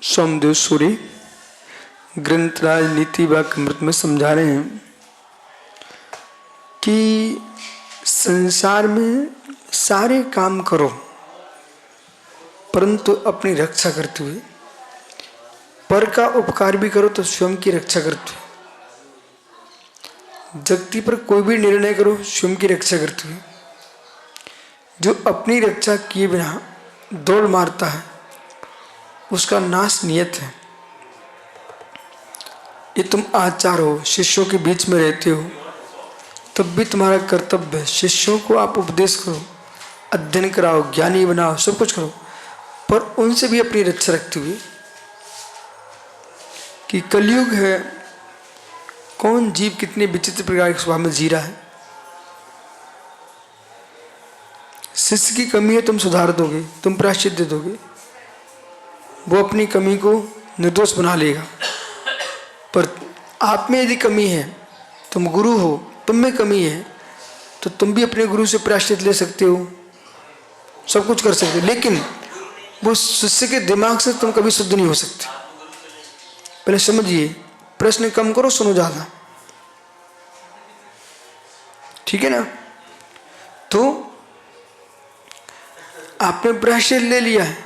सोमदेव सूरी ग्रंथ राजनीति वाक्य अमृत में समझा रहे हैं कि संसार में सारे काम करो परंतु अपनी रक्षा करते हुए, पर का उपकार भी करो तो स्वयं की रक्षा करते हुए, जगती पर कोई भी निर्णय करो स्वयं की रक्षा करते हुए। जो अपनी रक्षा किए बिना दौड़ मारता है उसका नाश नियत है। ये तुम आचार हो, शिष्यों के बीच में रहते हो, तब भी तुम्हारा कर्तव्य है शिष्यों को आप उपदेश करो, अध्ययन कराओ, ज्ञानी बनाओ, सब कुछ करो, पर उनसे भी अपनी रक्षा रखते हुए कि कलयुग है, कौन जीव कितने विचित्र प्रकार के स्वभाव में जी रहा है। शिष्य की कमी है, तुम सुधार दोगे, तुम प्रायश्चित दे दोगे, वो अपनी कमी को निर्दोष बना लेगा। पर आप में यदि कमी है, तुम गुरु हो, तुम में कमी है, तो तुम भी अपने गुरु से प्रायश्चित ले सकते हो, सब कुछ कर सकते हो, लेकिन वो शिष्य के दिमाग से तुम कभी शुद्ध नहीं हो सकते। पहले समझिए, प्रश्न कम करो, सुनो ज्यादा, ठीक है ना। तो आपने प्रायश्चित ले लिया है,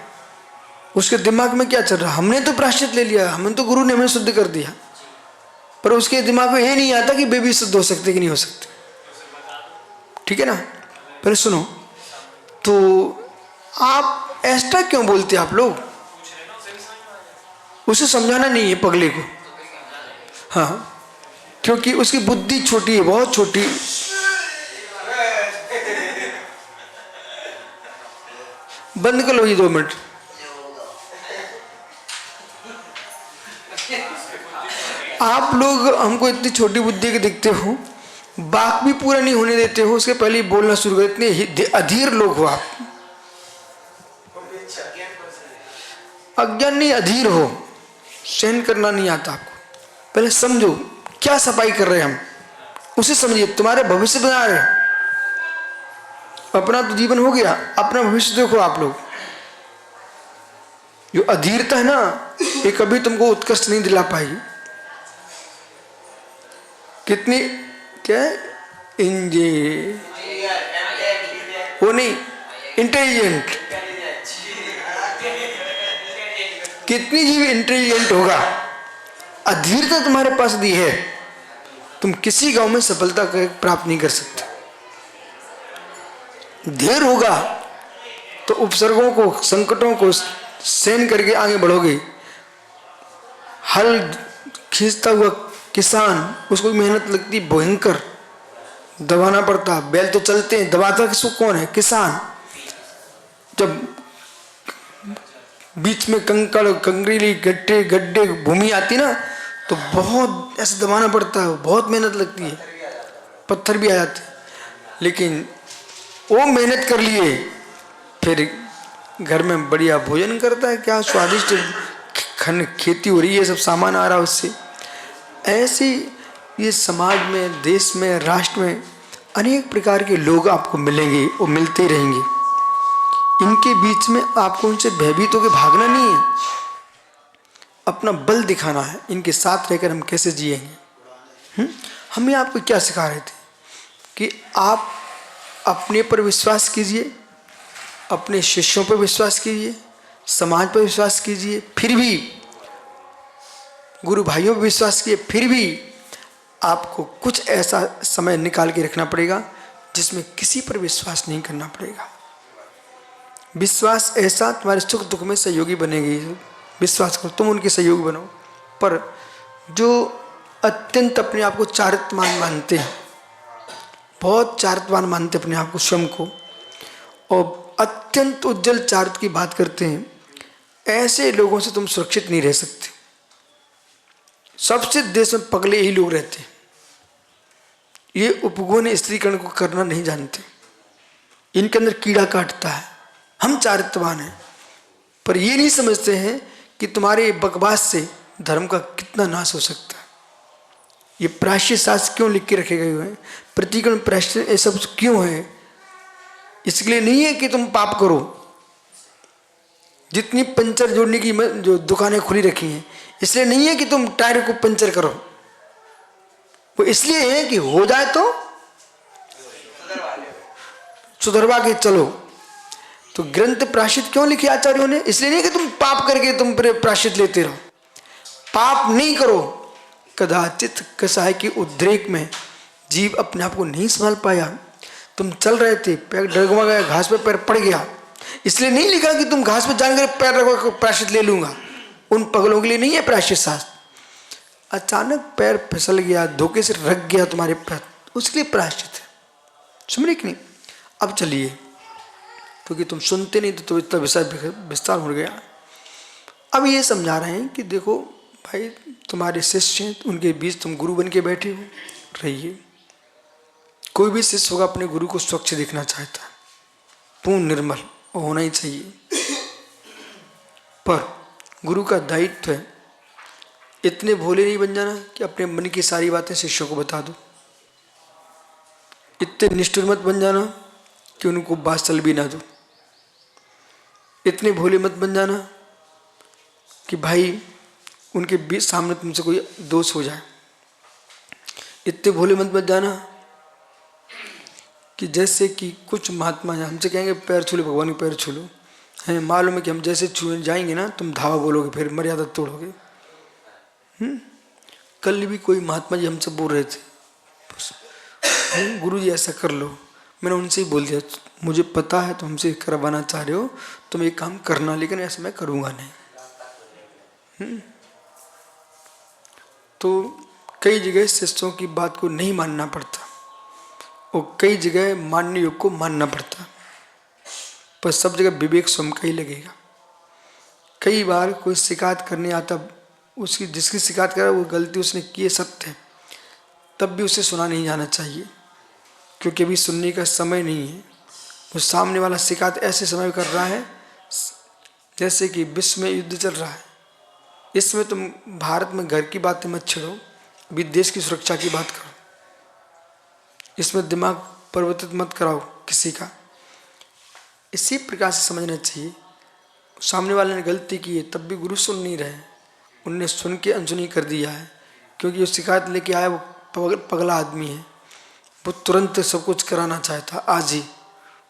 उसके दिमाग में क्या चल रहा है? हमने तो प्रायश्चित ले लिया, हमने तो गुरु ने हमें शुद्ध कर दिया, पर उसके दिमाग में ये नहीं आता कि वे भी शुद्ध हो सकते कि नहीं हो सकते, ठीक है ना। पहले सुनो, तो आप ऐसा क्यों बोलते आप लोग? उसे समझाना नहीं है पगले को, हाँ, क्योंकि उसकी बुद्धि छोटी है, बहुत छोटी। बंद कर लो ये 2 मिनट। आप लोग हमको इतनी छोटी बुद्धि के दिखते हो, बात भी पूरा नहीं होने देते हो, उसके पहले ही बोलना शुरू कर, इतने अधीर लोग हो आप। अज्ञान नहीं, अधीर हो, सहन करना नहीं आता आपको। पहले समझो क्या सफाई कर रहे हैं हम, उसे समझिए। तुम्हारे भविष्य बना रहे, अपना तो जीवन हो गया, अपना भविष्य देखो। आप लोग जो अधीरता है ना, ये कभी तुमको उत्कृष्ट नहीं दिला पाएगी। कितनी क्या इंजे वो नहीं, इंटेलिजेंट, कितनी जीव इंटेलिजेंट होगा, अधीरता तुम्हारे पास दी है, तुम किसी गांव में सफलता प्राप्त नहीं कर सकते। धैर्य होगा तो उपसर्गों को, संकटों को सहन करके आगे बढ़ोगे। हल खींचता हुआ किसान, उसको मेहनत लगती भयंकर, दबाना पड़ता, बैल तो चलते हैं, दबाता किसको? कौन है? किसान। जब बीच में कंकड़, कंकरीली, गड्ढे गड्ढे भूमि आती ना, तो बहुत ऐसे दबाना पड़ता है, बहुत मेहनत लगती है, पत्थर भी आ जाते हैं, लेकिन वो मेहनत कर लिए, फिर घर में बढ़िया भोजन करता है, क्या स्वादिष्ट खेती हो रही है, सब सामान आ रहा है उससे। ऐसे ये समाज में, देश में, राष्ट्र में अनेक प्रकार के लोग आपको मिलेंगे और मिलते रहेंगे। इनके बीच में आपको उनसे भयभीत होकर भागना नहीं है, अपना बल दिखाना है। इनके साथ रहकर हम कैसे जिएंगे। हम आपको क्या सिखा रहे थे कि आप अपने पर विश्वास कीजिए, अपने शिष्यों पर विश्वास कीजिए, समाज पर विश्वास कीजिए, फिर भी गुरु भाइयों पर विश्वास कीजिए, फिर भी आपको कुछ ऐसा समय निकाल के रखना पड़ेगा जिसमें किसी पर विश्वास नहीं करना पड़ेगा। विश्वास ऐसा तुम्हारे सुख दुख में सहयोगी बनेगी, विश्वास करो, तुम उनके सहयोगी बनो। पर जो अत्यंत अपने आप को चारित्रवान मानते हैं, बहुत चारित्रवान मानते अपने आप को, स्वयं को, और अत्यंत उज्जवल चारित्र की बात करते हैं, ऐसे लोगों से तुम सुरक्षित नहीं रह सकते। सबसे देश में पगले ही लोग रहते हैं, ये उपगुण स्त्रीकरण को करना नहीं जानते, इनके अंदर कीड़ा काटता है। हम चारित्रवान हैं, पर ये नहीं समझते हैं कि तुम्हारे बकवास से धर्म का कितना नाश हो सकता है। ये प्रायश्चित शास्त्र क्यों लिख के रखे गए हुए हैं, प्रतिकरण प्रायश्चित, ये सब क्यों है? इसके लिए नहीं है कि तुम पाप करो, जितनी पंचर जोड़ने की जो दुकानें खुली रखी हैं, इसलिए नहीं है कि तुम टायर को पंचर करो, वो इसलिए है कि हो जाए तो सुधरवा के चलो। तो ग्रंथ प्रायश्चित क्यों लिखे आचार्यों ने? इसलिए नहीं कि तुम पाप करके तुम प्रायश्चित लेते रहो, पाप नहीं करो। कदाचित कसाय की उद्रेक में जीव अपने आप को नहीं संभाल पाया, तुम चल रहे थे, पैर डगमगा गया, घास पे पैर पड़ गया, इसलिए नहीं लिखा कि तुम घास पे जानकर पैर रखो प्रायश्चित ले लूंगा। उन पगलों के लिए नहीं है प्रायश्चित शास्त्र। अचानक पैर फिसल गया, धोखे से रख गया तुम्हारे पैर, उसके लिए प्रायश्चित है। समझे कि नहीं? अब चलिए, क्योंकि तुम सुनते नहीं तो इतना विषय विस्तार हो गया। अब ये समझा रहे हैं कि देखो भाई, तुम्हारे शिष्य हैं, उनके बीच तुम गुरु बन के बैठे हो, रहिए। कोई भी शिष्य होगा अपने गुरु को स्वच्छ देखना चाहता है, पूर्ण निर्मल होना ही चाहिए। पर गुरु का दायित्व है इतने भोले नहीं बन जाना कि अपने मन की सारी बातें शिष्यों को बता दो, इतने निष्ठुर मत बन जाना कि उनको बात चल भी ना दो, इतने भोले मत बन जाना कि भाई उनके बीच सामने तुमसे कोई दोष हो जाए, इतने भोले मत बन जाना कि जैसे कि कुछ महात्मा हैं हमसे कहेंगे पैर छू लो, भगवान के पैर छू लो, हैं मालूम है कि हम जैसे छूने जाएंगे ना तुम धावा बोलोगे, फिर मर्यादा तोड़ोगे। कल भी कोई महात्मा जी हमसे बोल रहे थे, गुरु जी ऐसा कर लो, मैंने उनसे ही बोल दिया, मुझे पता है तुम हमसे करवाना चाह रहे हो, तुम एक काम करना, लेकिन ऐसा मैं करूँगा नहीं। तो कई जगह शिष्यों की बात को नहीं मानना पड़ता और कई जगह मानने योग को मानना पड़ता, पर सब जगह विवेक स्वयं का ही लगेगा। कई बार कोई शिकायत करने आता, उसकी जिसकी शिकायत कर रहा है वो गलती उसने की है सत्य है, तब भी उसे सुना नहीं जाना चाहिए, क्योंकि अभी सुनने का समय नहीं है। वो सामने वाला शिकायत ऐसे समय कर रहा है जैसे कि विश्व में युद्ध चल रहा है। इसमें तुम भारत में घर की बातें मत छेड़ो, अभी देश की सुरक्षा की बात करो, इसमें दिमाग परिवर्तित मत कराओ किसी का। इसी प्रकार से समझना चाहिए। सामने वाले ने गलती की है तब भी गुरु सुन नहीं रहे, उनने सुन के अनसुनी कर दिया है, क्योंकि वो शिकायत लेके आया वो पगला आदमी है, वो तुरंत सब कुछ कराना चाहता आज ही,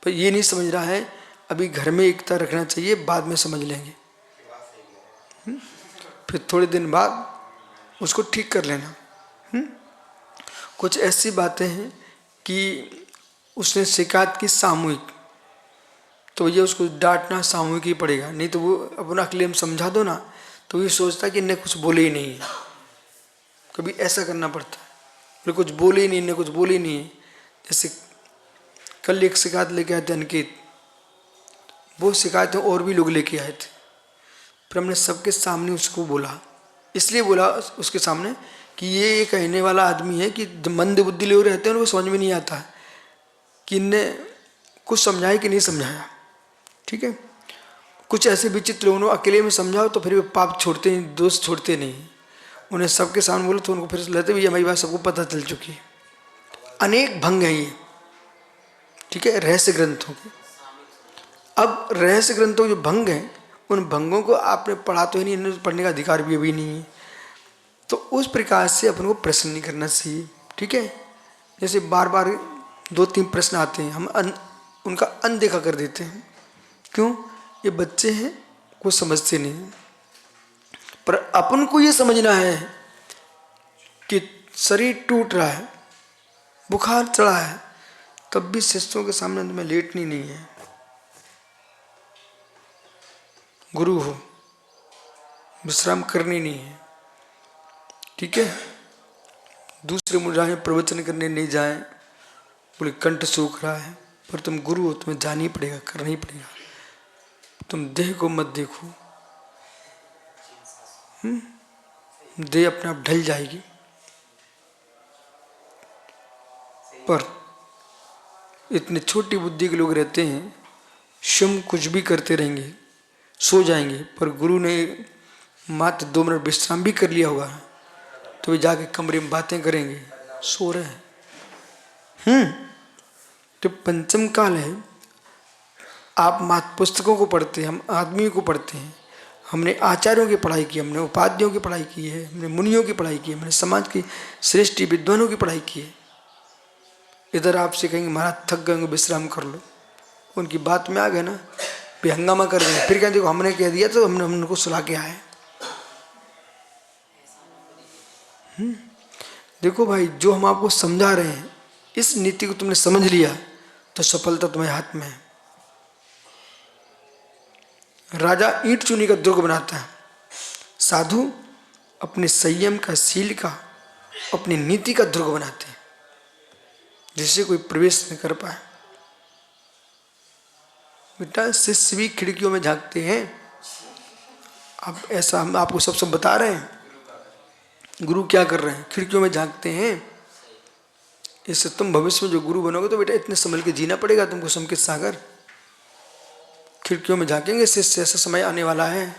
पर ये नहीं समझ रहा है अभी घर में एकता रखना चाहिए, बाद में समझ लेंगे, फिर थोड़े दिन बाद उसको ठीक कर लेना। कुछ ऐसी बातें हैं कि उसने शिकायत की सामूहिक, तो ये उसको डांटना सामूहिक ही पड़ेगा, नहीं तो वो अपना क्लेम समझा दो ना तो ये सोचता कि इन्हें कुछ बोले ही नहीं है। कभी ऐसा करना पड़ता है, कुछ बोले ही नहीं, इन्हें कुछ बोले ही नहीं है। जैसे कल एक शिकायत लेके आए थे अंकित, वो शिकायतें और भी लोग लेके आए थे, फिर हमने सबके सामने उसको बोला, इसलिए बोला उसके सामने कि ये कहने वाला आदमी है कि मंद बुद्धि लोग रहते हैं उनको समझ में नहीं आता है कि इनने कुछ समझाया कि नहीं समझाया। ठीक है, कुछ ऐसे विचित्र लोगों अकेले में समझाओ तो फिर वे पाप छोड़ते नहीं, दोष छोड़ते नहीं, उन्हें सबके सामने बोलो तो उनको फिर लेते भी हमारी बात सबको पता चल चुकी है। अनेक भंग हैं ये, ठीक है, रहस्य ग्रंथों के। अब रहस्य ग्रंथों के जो भंग हैं उन भंगों को आपने पढ़ा तो ही नहीं, इन्हें पढ़ने का अधिकार भी अभी नहीं है, तो उस प्रकार से अपन को प्रश्न नहीं करना चाहिए। ठीक है, जैसे बार बार 2-3 प्रश्न आते हैं, हम उनका अनदेखा कर देते हैं, क्यों? ये बच्चे हैं, कुछ समझते नहीं हैं। पर अपन को ये समझना है कि शरीर टूट रहा है, बुखार चढ़ा है, तब भी शिष्यों के सामने तुम्हें लेटनी नहीं है। गुरु हो, विश्राम करनी नहीं है। ठीक है, दूसरे मुद्राएं प्रवचन करने नहीं जाए, बोले कंठ सूख रहा है, पर तुम गुरु हो, तुम्हें जाना ही पड़ेगा, करना ही पड़ेगा। तुम देह को मत देखो, देह अपने आप ढल जाएगी, पर इतने छोटी बुद्धि के लोग रहते हैं, स्वयं कुछ भी करते रहेंगे, सो जाएंगे, पर गुरु ने मात्र 2 मिनट विश्राम भी कर लिया होगा तो वे जाके कमरे में बातें करेंगे, सो रहे हैं। तो पंचम काल है, आप मात्र पुस्तकों को पढ़ते हैं, हम आदमियों को पढ़ते हैं। हमने आचार्यों की पढ़ाई की, हमने उपाध्यायों की पढ़ाई की है, हमने मुनियों की पढ़ाई की है, हमने समाज की श्रेष्ठ विद्वानों की पढ़ाई की है। इधर आपसे कहेंगे महाराज थक गए, विश्राम कर लो, उनकी बात में आ गए ना, भी हंगामा कर देंगे, फिर कहें देखो हमने कह दिया तो हमने उनको सुला के आए। देखो भाई, जो हम आपको समझा रहे हैं, इस नीति को तुमने समझ लिया तो सफलता तुम्हारे हाथ में है। राजा ईंट चूनी का दुर्ग बनाता है, साधु अपने संयम का, शील का, अपनी नीति का दुर्ग बनाते हैं, जिससे कोई प्रवेश नहीं कर पाए। बेटा शिष्य भी खिड़कियों में झांकते हैं। अब ऐसा हम आपको सब बता रहे हैं, गुरु क्या कर रहे हैं, खिड़कियों में झांकते हैं। इससे तुम भविष्य में जो गुरु बनोगे तो बेटा इतने संभल के जीना पड़ेगा तुमको। संकेत सागर खिड़कियों में झांकेंगे, शिष्य ऐसा समय आने वाला है।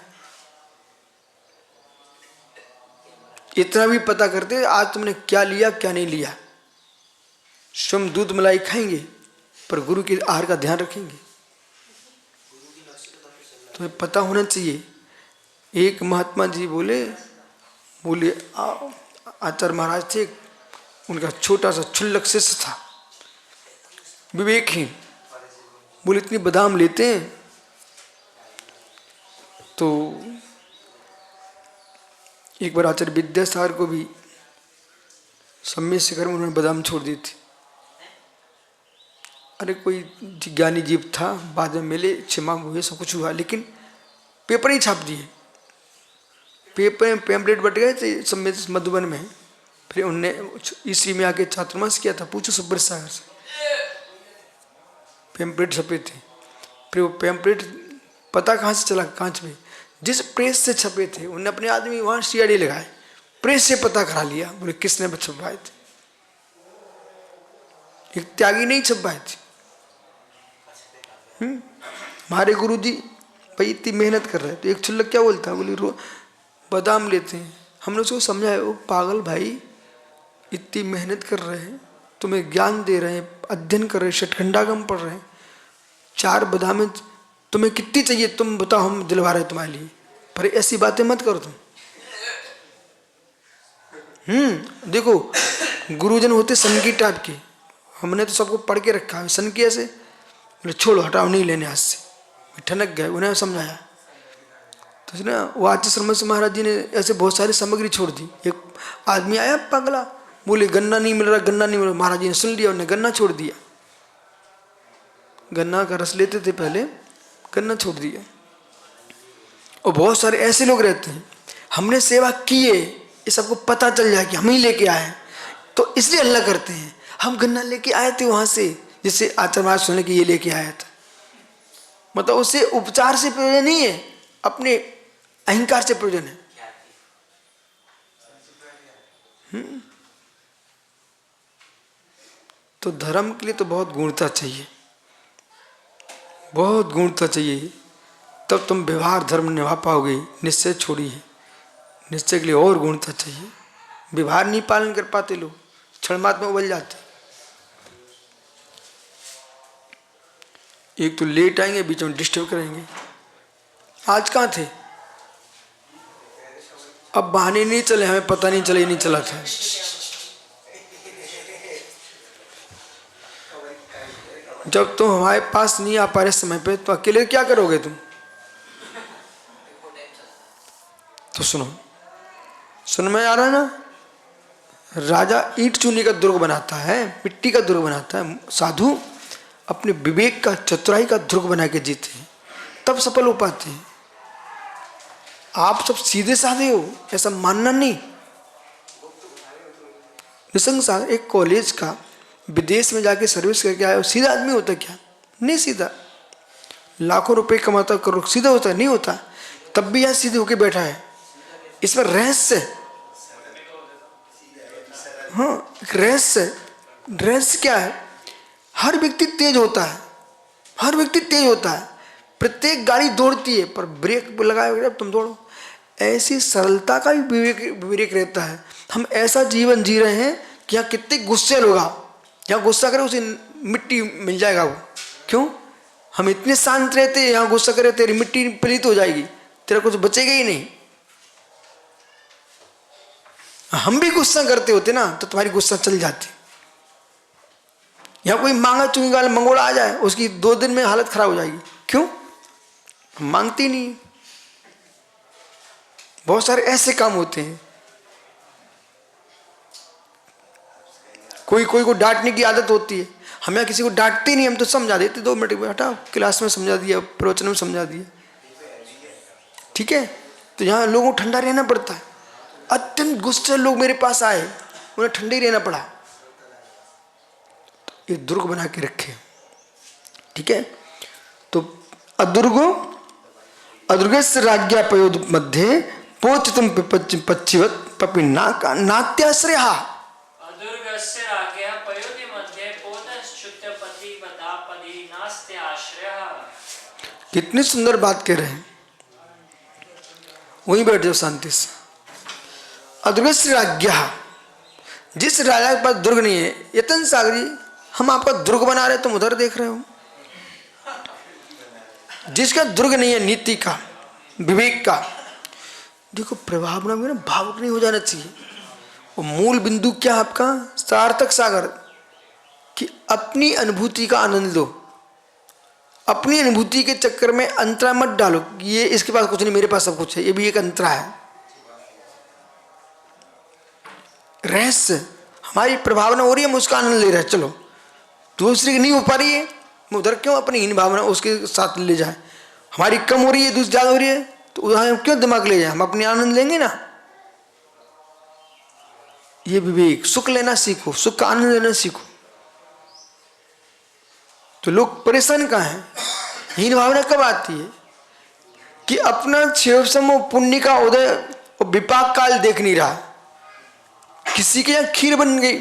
इतना भी पता करते आज तुमने क्या लिया क्या नहीं लिया। स्वयं दूध मलाई खाएंगे पर गुरु के आहार का ध्यान रखेंगे। तुम्हें पता होना चाहिए। एक महात्मा जी बोले आचार्य महाराज थे, उनका छोटा सा क्षुल्लक शिष्य था, विवेकहीन। बोले इतनी बादाम लेते हैं तो एक बार आचार्य विद्यासागर को भी सम्य शिखर में उन्होंने बादाम छोड़ दी थी। अरे कोई ज्ञानी जीव था, बाद में मिले, क्षमा हुए, सब कुछ हुआ, लेकिन पेपर ही छाप दिए। पेपर में पैम्पलेट बट गए थे सम्य मधुबन में। फिर उनने ईस्वी में आके छात्रवास किया था, पूछो सुब्रत सागर से, पैम्पलेट छपे थे। फिर वो पैम्पलेट पता कहाँ से चला, कांच में जिस प्रेस से छपे थे उन्होंने अपने आदमी वहां सीआईडी लगाए, प्रेस से पता करा लिया, बोले किसने छपवाए थे। एक त्यागी नहीं छपवाए थे। हमारे गुरु जी भाई इतनी मेहनत कर रहे हैं, तो एक क्षुल्लक क्या बोलता है, बोले बादाम लेते हैं। हमने उसको समझाया, वो पागल भाई, इतनी मेहनत कर रहे हैं, तुम्हें ज्ञान दे रहे हैं, अध्ययन कर रहे हैं, षटखंडागम पढ़ रहे हैं, 4 बादामें तुम्हें कितनी चाहिए तुम बताओ, हम दिलवा रहे हैं तुम्हारे लिए, पर ऐसी बातें मत करो तुम। देखो गुरुजन होते सन की टाइप के, हमने तो सबको पढ़ के रखा है। सन की ऐसे बोले छोड़ो हटाओ, नहीं लेने आज से, ठनक गए। उन्हें समझाया तो ना, वो आचार्य शर्मा से महाराज जी ने ऐसे बहुत सारी सामग्री छोड़ दी। एक आदमी आया पगला, बोले गन्ना नहीं मिल रहा, गन्ना नहीं मिल रहा। महाराज जी ने सुन लिया, उन्हें गन्ना छोड़ दिया। गन्ना का रस लेते थे पहले, गन्ना छोड़ दिया। और बहुत सारे ऐसे लोग रहते हैं, हमने सेवा की है, ये सबको पता चल जाए कि हम ही लेके आए, तो इसलिए अल्लाह करते हैं। हम गन्ना लेके आए थे वहां से, जिससे आचार्य महाराज सुने कि ये लेके आया था, मतलब उससे उपचार से प्रयोजन नहीं है, अपने अहंकार से प्रयोजन है। तो धर्म के लिए तो बहुत गुणता चाहिए, बहुत गुणता चाहिए, तब तुम व्यवहार धर्म निभा पाओगे। निश्चय छोड़िए, निश्चय के लिए और गुणता चाहिए। व्यवहार नहीं पालन कर पाते लोग, क्षण मात्र में उबल जाते। एक तो लेट आएंगे, बीच में डिस्टर्ब करेंगे। आज कहाँ थे, अब बहाने नहीं चले, हमें पता नहीं चले, नहीं चला था। जब तुम हमारे पास नहीं आ पा रहे समय पे, तो अकेले क्या करोगे तुम। तो सुनो में आ रहा है ना, राजा ईंट चूनी का दुर्ग बनाता है, मिट्टी का दुर्ग बनाता है, साधु अपने विवेक का, चतुराई का दुर्ग बना के जीते हैं, तब सफल हो पाते हैं। आप सब सीधे साधे हो ऐसा मानना नहीं। निसंग सागर एक कॉलेज का विदेश में जाके सर्विस करके आया, सीधा आदमी होता क्या, नहीं सीधा। लाखों रुपए कमाता, करोड़, सीधा होता नहीं होता, तब भी यहाँ सीधे होके बैठा है। इसमें रहस्य, हाँ रहस्य। रहस्य क्या है, हर व्यक्ति तेज होता है, हर व्यक्ति तेज होता है, प्रत्येक गाड़ी दौड़ती है, पर ब्रेक लगाए तुम दौड़ो। ऐसी सरलता का भी विवेक रहता है। हम ऐसा जीवन जी रहे हैं कि यहाँ कितने गुस्से लोग, यहाँ गुस्सा करे उसे मिट्टी मिल जाएगा वो, क्यों, हम इतने शांत रहते, यहाँ गुस्सा करे तेरी मिट्टी पलीत हो जाएगी, तेरा कुछ बचेगा ही नहीं। हम भी गुस्सा करते होते ना तो तुम्हारी गुस्सा चल जाती। यहाँ कोई मांगा चुंगी वाला मंगोड़ा आ जाए, उसकी 2 दिन में हालत खराब हो जाएगी। क्यों? हम मांगते नहीं। बहुत सारे ऐसे काम होते हैं। कोई कोई को डांटने की आदत होती है, हम यहाँ किसी को डांटते नहीं, हम तो समझा देते 2 मिनट में, हटाओ, क्लास में समझा दिया, प्रवचन में समझा दिया, ठीक है। तो यहाँ लोगों को ठंडा रहना पड़ता है। अत्यंत गुस्से लोग मेरे पास आए, उन्हें ठंडे ही रहना पड़ा। ये दुर्ग बना के रखे, ठीक है। तो अदुर्गस्य राज्ञा पयोद मध्ये पोचितम पच्चिवत पपिन्ना का नात्याश्रय। अदुर्गस्य राज्ञा पयोदि मध्ये पोतश्च्युतपति वदापदि नास्त्याश्रयः। कितनी सुंदर बात कह रहे हैं। वहीं बैठ जाओ शांति से। अदुर्गस्य राज्ञा, जिस राजा के पास दुर्ग नहीं है, यतन सागर जी हम आपका दुर्ग बना रहे, तुम उधर देख रहे हो। जिसका दुर्ग नहीं है नीति का, विवेक का, देखो प्रभाव ना भावुक नहीं हो जाना चाहिए। वो मूल बिंदु क्या आपका? सार्थक सागर, कि अपनी अनुभूति का आनंद लो। अपनी अनुभूति के चक्कर में अंतरा मत डालो, ये इसके पास कुछ नहीं, मेरे पास सब कुछ है, ये भी एक अंतरा है। रहस्य हमारी प्रभावना हो रही है, हम उसका आनंद ले रहे हैं, चलो। दूसरी की नहीं हो पा रही है, मैं उधर क्यों अपनी हीन भावना उसके साथ ले जाए। हमारी कम हो रही है, दूसरी ज्यादा हो रही है, तो उधर क्यों दिमाग ले जाए, हम अपने आनंद लेंगे ना। ये विवेक, सुख लेना सीखो, सुख का आनंद लेना सीखो। तो लोग परेशान कहाँ हैं? हीन भावना कब आती है? कि अपना क्षेम पुण्य का उदय और विपाक काल देख नहीं रहा। किसी के यहाँ खीर बन गई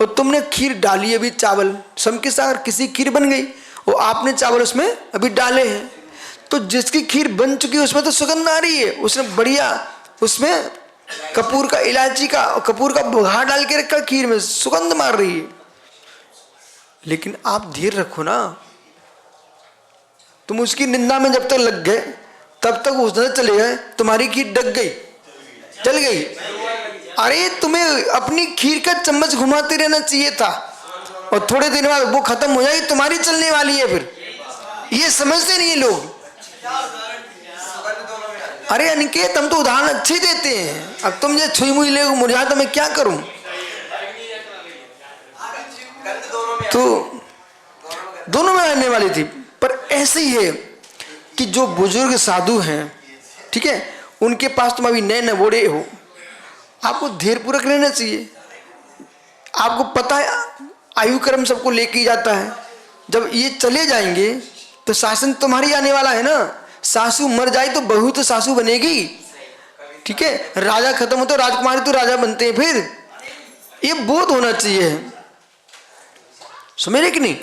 और तुमने खीर डाली, अभी चावल सम के सागर किसी खीर बन गई और आपने चावल उसमें अभी डाले हैं, तो जिसकी खीर बन चुकी है उसमें तो सुगंध आ रही है, उसने बढ़िया उसमें कपूर का, इलायची का और कपूर का बुघार डाल के रखा, खीर में सुगंध मार रही है। लेकिन आप धीर रखो ना, तुम उसकी निंदा में जब तक लग गए तब तक उस दिन चले गए, तुम्हारी खीर डग गई, जल गई। अरे तुम्हें अपनी खीर का चम्मच घुमाते रहना चाहिए था, और थोड़े दिन बाद वो खत्म हो जाएगी, तुम्हारी चलने वाली है फिर। ये समझते नहीं है लोग। अरे अनिकेत, हम तो उदाहरण अच्छे देते हैं, अब तुम जो छुई मुई ले मुरझा तो मैं क्या करूं। तो दोनों में आने वाली थी। पर ऐसे ही है कि जो बुजुर्ग साधु हैं, ठीक है, उनके पास तुम अभी नए नवोड़े हो, आपको धीर पूर्वक रहना चाहिए। आपको पता है आयु क्रम सबको लेके ही जाता है। जब ये चले जाएंगे तो शासन तुम्हारी आने वाला है ना। सासू मर जाए तो बहू तो सासू बनेगी, ठीक है। राजा खत्म हो तो राजकुमारी तो राजा बनते हैं। फिर ये बोध होना चाहिए, समझ रहे कि नहीं।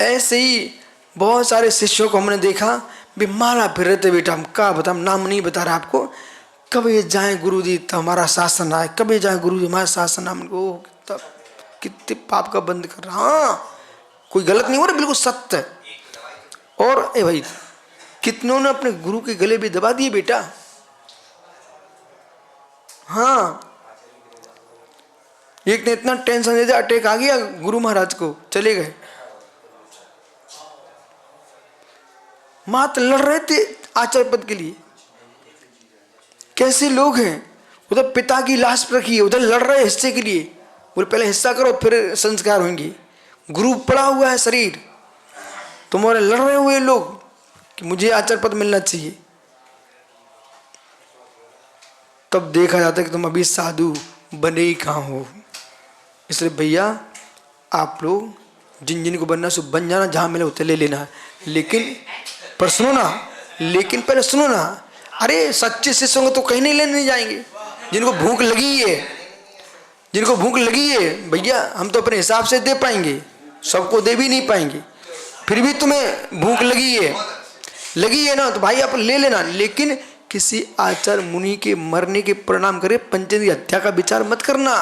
ऐसे ही बहुत सारे शिष्यों को हमने देखा, भी माला फिर रहे थे, बेटा हम क्या बता, नाम नहीं बता रहा आपको, कब ये जाए गुरु जी तो हमारा शासन आए, कब ये जाए गुरु जी हमारा शासन आए। वो तब कितने पाप का बंद कर रहा। हाँ, कोई गलत नहीं हो रहा, बिल्कुल सत्य है। और ए भाई, कितनों ने अपने गुरु के गले भी दबा दिए बेटा। हाँ, एक ने इतना टेंशन दे दिया, अटैक आ गया, गुरु महाराज को चले गए। मात लड़ रहे थे आचार्य पद के लिए। कैसे लोग हैं, उधर पिता की लाश रखी है, उधर लड़ रहे हिस्से के लिए। बोले पहले हिस्सा करो फिर संस्कार होंगे। गुरु पड़ा हुआ है शरीर, तुम्हारे लड़ रहे हुए लोग कि मुझे आचार्य पद मिलना चाहिए। तब देखा जाता है कि तुम अभी साधु बने ही कहाँ हो। इसलिए भैया आप लोग जिन जिन को बनना सो बन जाना, जहाँ मिले उतने ले लेना। लेकिन पर सुनो ना, लेकिन पहले सुनो ना, अरे सच्चे शिष्यों को तो कहीं नहीं लेने जाएंगे। जिनको भूख लगी है, जिनको भूख लगी है भैया, हम तो अपने हिसाब से दे पाएंगे, सबको दे भी नहीं पाएंगे। फिर भी तुम्हें भूख लगी है ना, तो भाई आप ले लेना। लेकिन किसी आचार्य मुनि के मरने के परिणाम करे पंचेंद्रिय हत्या का विचार मत करना।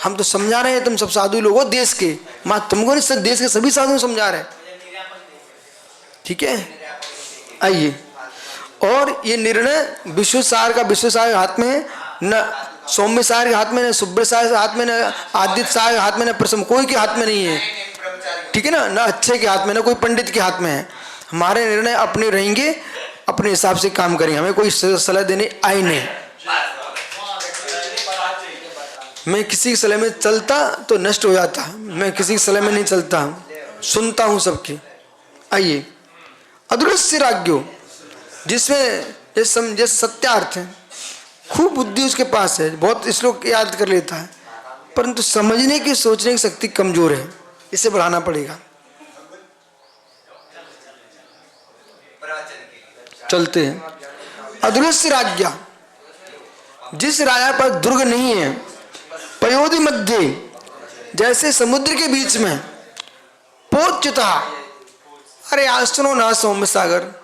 हम तो समझा रहे हैं, तुम सब साधु लोग हो देश के, मां तुमको नहीं, देश के सभी साधु समझा रहे हैं, ठीक है, आइए। और ये निर्णय विश्वसार का हाथ में है, न सौम्य सार के हाथ में, न सुब्र सार के हाथ में, न आदित्य सार के हाथ में, न प्रसम कोई के हाथ में नहीं है, ठीक है ना, न अच्छे के हाथ में, न कोई पंडित के हाथ में है। हमारे निर्णय अपने रहेंगे, अपने हिसाब से काम करेंगे, हमें कोई सलाह देने आई नहीं। मैं किसी की सलाह में चलता तो नष्ट हो जाता, मैं किसी की सलाह में नहीं चलता, सुनता हूं सबकी। आइए, अदृश्य राज्ञो, जिसमें जैसे सत्यार्थ है, खूब बुद्धि उसके पास है, बहुत श्लोक याद कर लेता है, परंतु समझने की सोचने की शक्ति कमजोर है, इसे बढ़ाना पड़ेगा। चलते हैं। अदृश्य राज्ञा, जिस राजा पर दुर्ग नहीं है, पयोधि मध्य, जैसे समुद्र के बीच में, पोच्युता, अरे आज सुनो ना सौम्य सागर,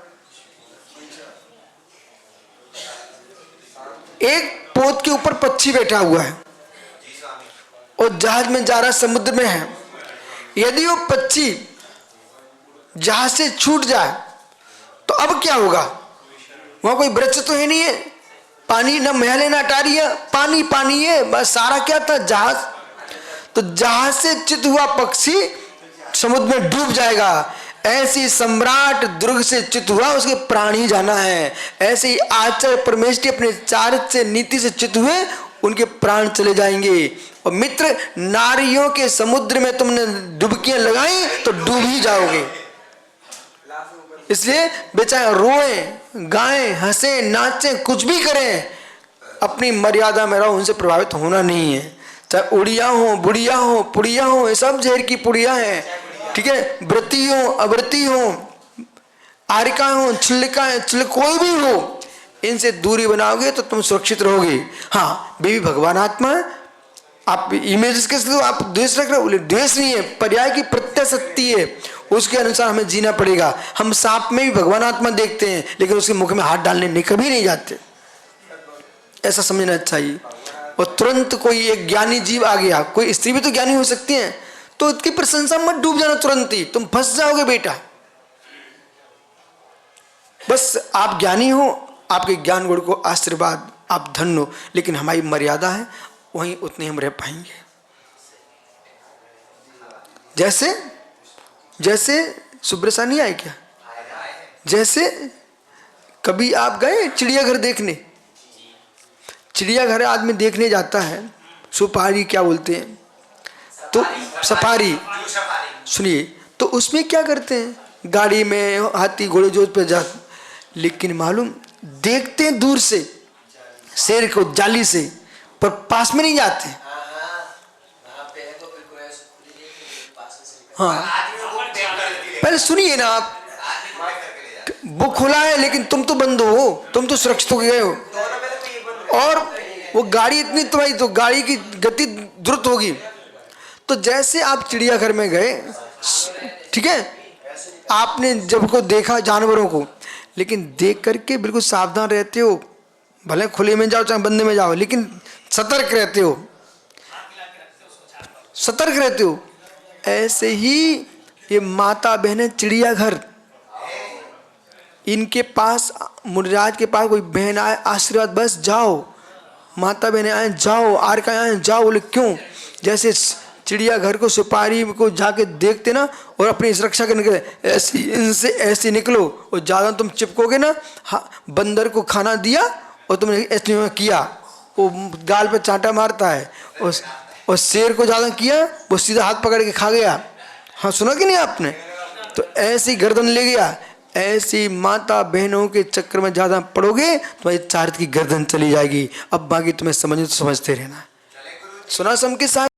एक पोत के ऊपर पक्षी बैठा हुआ है और जहाज में जा रहा समुद्र में है। यदि वो पक्षी जहाज से छूट जाए तो अब क्या होगा? वहां कोई वृक्ष तो है नहीं है, पानी ना महल है ना अटारी है, पानी पानी है, बस सारा क्या था? जहाज। तो जहाज से च्युत हुआ पक्षी समुद्र में डूब जाएगा। ऐसी सम्राट दुर्ग से च्युत हुआ, उसके प्राण ही जाना है। ऐसे ही आचार्य परमेष्ठी अपने चारित्र से नीति से च्युत हुए, उनके प्राण चले जाएंगे। और मित्र, नारियों के समुद्र में तुमने डुबकियां लगाई तो डूब ही जाओगे। इसलिए बेचारे रोएं, गाएं, हंसे, नाचें, कुछ भी करें, अपनी मर्यादा में रहो, उनसे प्रभावित होना नहीं है। चाहे उड़िया हो, बुढ़िया हो, पुड़िया हो, ये सब जहर की पुड़िया है, ठीक है। व्रती हो, अव्रती हो, आरिका हो, छिल्लिका, कोई भी हो, इनसे दूरी बनाओगे तो तुम सुरक्षित रहोगे। हाँ, वे भी भगवान आत्मा है। आप इमेज के साथ आप द्वेष रख रहे हो, द्वेष नहीं है, पर्याय की प्रत्यय सत्य है, उसके अनुसार हमें जीना पड़ेगा। हम सांप में भी भगवान आत्मा देखते हैं, लेकिन उसके मुख में हाथ डालने कभी नहीं जाते, ऐसा समझना चाहिए। और तुरंत कोई एक ज्ञानी जीव आ गया, कोई स्त्री भी तो ज्ञानी हो सकती है, तो उसकी प्रशंसा मत डूब जाना तुरंत ही, तुम फंस जाओगे बेटा। बस आप ज्ञानी हो, आपके ज्ञान गुण को आशीर्वाद, आप धन्य हो, लेकिन हमारी मर्यादा है, वहीं उतने हम रह पाएंगे। जैसे सुब्रसा नहीं आए क्या? जैसे कभी आप गए चिड़ियाघर देखने? चिड़ियाघर आदमी देखने जाता है, सुपारी क्या बोलते हैं, तो सफारी, सुनिए, तो उसमें क्या करते हैं? गाड़ी में हाथी घोड़े जोत पे जाते, लेकिन मालूम देखते हैं दूर से शेर को जाली से, पर पास में नहीं जाते। हाँ, पहले सुनिए ना आप, वो खुला है लेकिन तुम तो बंद हो, तुम तो सुरक्षित हो गए हो, और वो गाड़ी इतनी तुम्हारी, तो गाड़ी की गति द्रुत होगी। तो जैसे आप चिड़ियाघर में गए, ठीक है, आपने जब को देखा जानवरों को, लेकिन देख करके बिल्कुल सावधान रहते हो, भले खुले में जाओ चाहे बंदे में जाओ, लेकिन सतर्क रहते हो, सतर्क रहते हो। ऐसे ही ये माता बहनें चिड़ियाघर, इनके पास, मुनिराज के पास कोई बहन आए, आशीर्वाद बस जाओ, माता बहनें आए जाओ, आरका आए जाओ, बोले क्यों? जैसे चिड़ियाघर को, सुपारी को जाके देखते ना, और अपनी सुरक्षा करने के ऐसी, इनसे ऐसे निकलो, और ज़्यादा तुम चिपकोगे ना, हाँ, बंदर को खाना दिया और तुमने ऐसे किया, वो गाल पे चांटा मारता है, और शेर को ज़्यादा किया, वो सीधा हाथ पकड़ के खा गया। हाँ, सुना कि नहीं आपने? तो ऐसी गर्दन ले गया। ऐसी माता बहनों के चक्कर में ज़्यादा पड़ोगे, तुम्हारी चारित्र की गर्दन चली जाएगी। अब बाकी तुम्हें समझो तो समझते रहना। सुना सम के साथ।